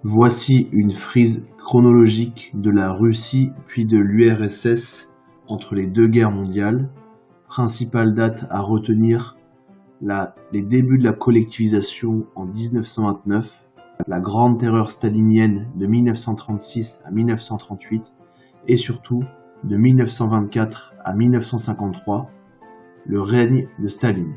Voici une frise chronologique de la Russie puis de l'URSS entre les deux guerres mondiales. Principale date à retenir, les débuts de la collectivisation en 1929, la Grande Terreur stalinienne de 1936 à 1938 et surtout de 1924 à 1953, le règne de Staline.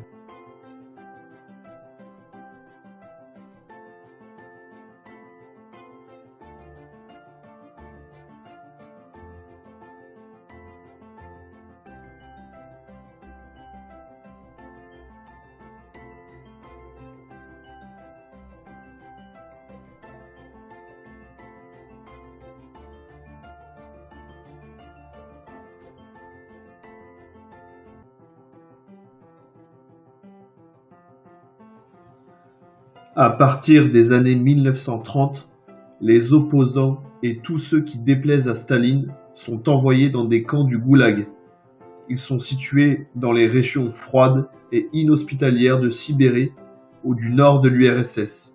À partir des années 1930, les opposants et tous ceux qui déplaisent à Staline sont envoyés dans des camps du Goulag. Ils sont situés dans les régions froides et inhospitalières de Sibérie ou du nord de l'URSS.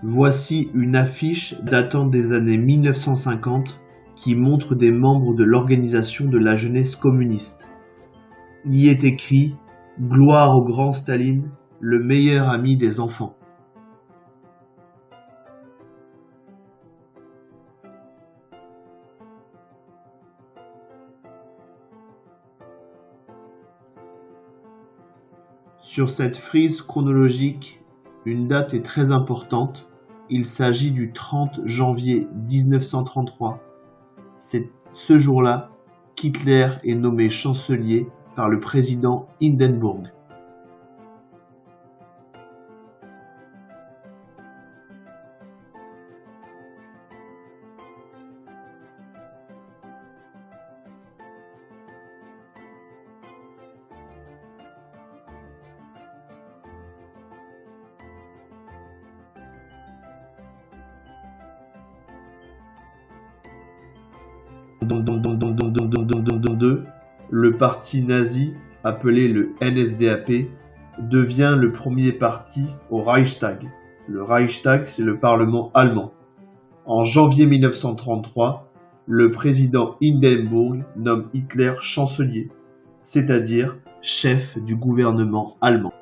Voici une affiche datant des années 1950 qui montre des membres de l'Organisation de la jeunesse communiste. Il y est écrit « Gloire au grand Staline, le meilleur ami des enfants ». Sur cette frise chronologique, une date est très importante. Il s'agit du 30 janvier 1933. C'est ce jour-là qu'Hitler est nommé chancelier par le président Hindenburg. Le parti nazi, appelé le NSDAP, devient le premier parti au Reichstag. Le Reichstag, c'est le Parlement allemand. En janvier 1933, le président Hindenburg nomme Hitler chancelier, c'est-à-dire chef du gouvernement allemand.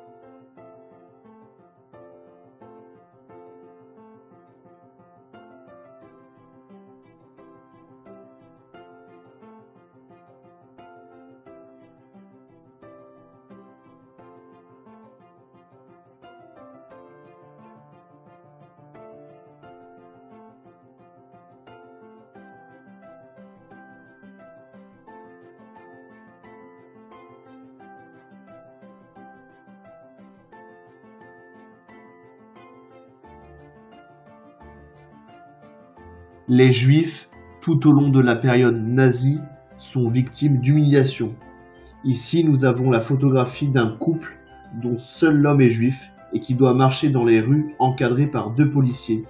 Les Juifs, tout au long de la période nazie, sont victimes d'humiliation. Ici, nous avons la photographie d'un couple dont seul l'homme est juif et qui doit marcher dans les rues encadré par deux policiers.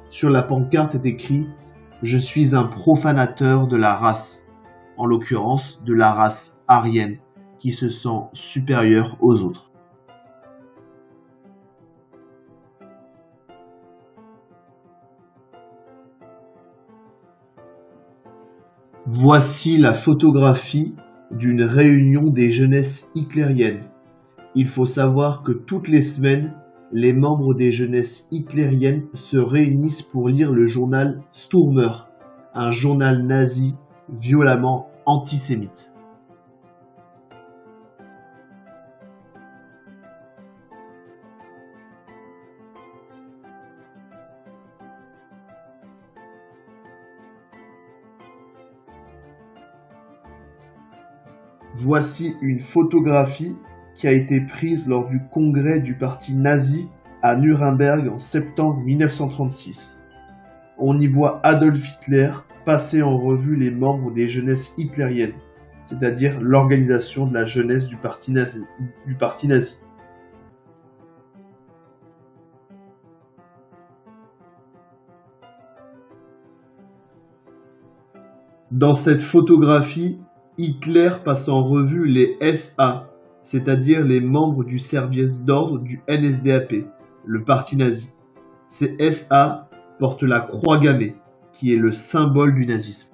Sur la pancarte est écrit « Je suis un profanateur de la race », en l'occurrence de la race aryenne, qui se sent supérieure aux autres. Voici la photographie d'une réunion des jeunesses hitlériennes. Il faut savoir que toutes les semaines, les membres des jeunesses hitlériennes se réunissent pour lire le journal Stürmer, un journal nazi violemment antisémite. Voici une photographie qui a été prise lors du congrès du parti nazi à Nuremberg en septembre 1936. On y voit Adolf Hitler passer en revue les membres des jeunesses hitlériennes, c'est-à-dire l'organisation de la jeunesse du parti nazi. Dans cette photographie, Hitler passe en revue les SA, c'est-à-dire les membres du service d'ordre du NSDAP, le parti nazi. Ces SA portent la croix gammée, qui est le symbole du nazisme.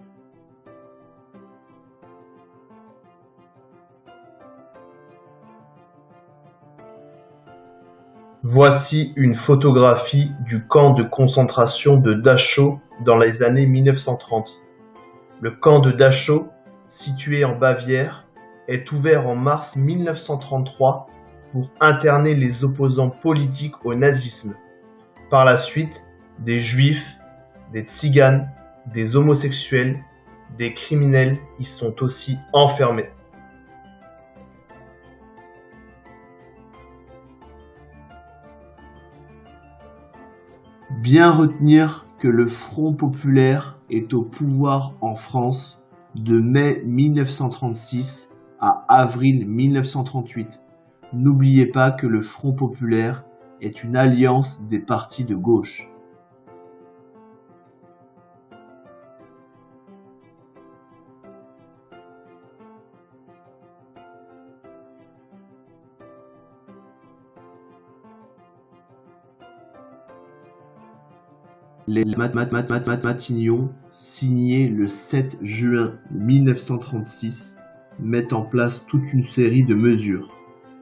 Voici une photographie du camp de concentration de Dachau dans les années 1930. Le camp de Dachau, situé en Bavière, est ouvert en mars 1933 pour interner les opposants politiques au nazisme. Par la suite, des juifs, des tziganes, des homosexuels, des criminels y sont aussi enfermés. Bien retenir que le Front populaire est au pouvoir en France de mai 1936 à avril 1938. N'oubliez pas que le Front populaire est une alliance des partis de gauche. Les Matignon, signés le 7 juin 1936, mettent en place toute une série de mesures.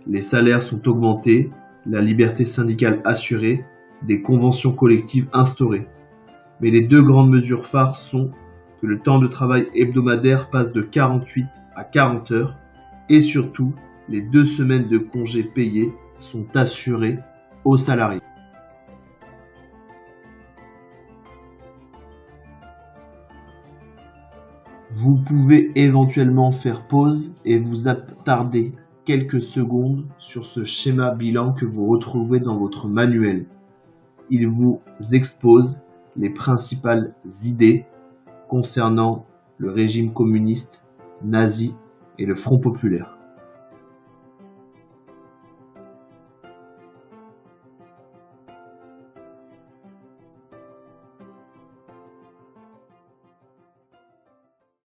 Les salaires sont augmentés, la liberté syndicale assurée, des conventions collectives instaurées. Mais les deux grandes mesures phares sont que le temps de travail hebdomadaire passe de 48 à 40 heures et surtout, les 2 semaines de congés payés sont assurées aux salariés. Vous pouvez éventuellement faire pause et vous attarder quelques secondes sur ce schéma bilan que vous retrouvez dans votre manuel. Il vous expose les principales idées concernant le régime communiste, nazi et le Front populaire.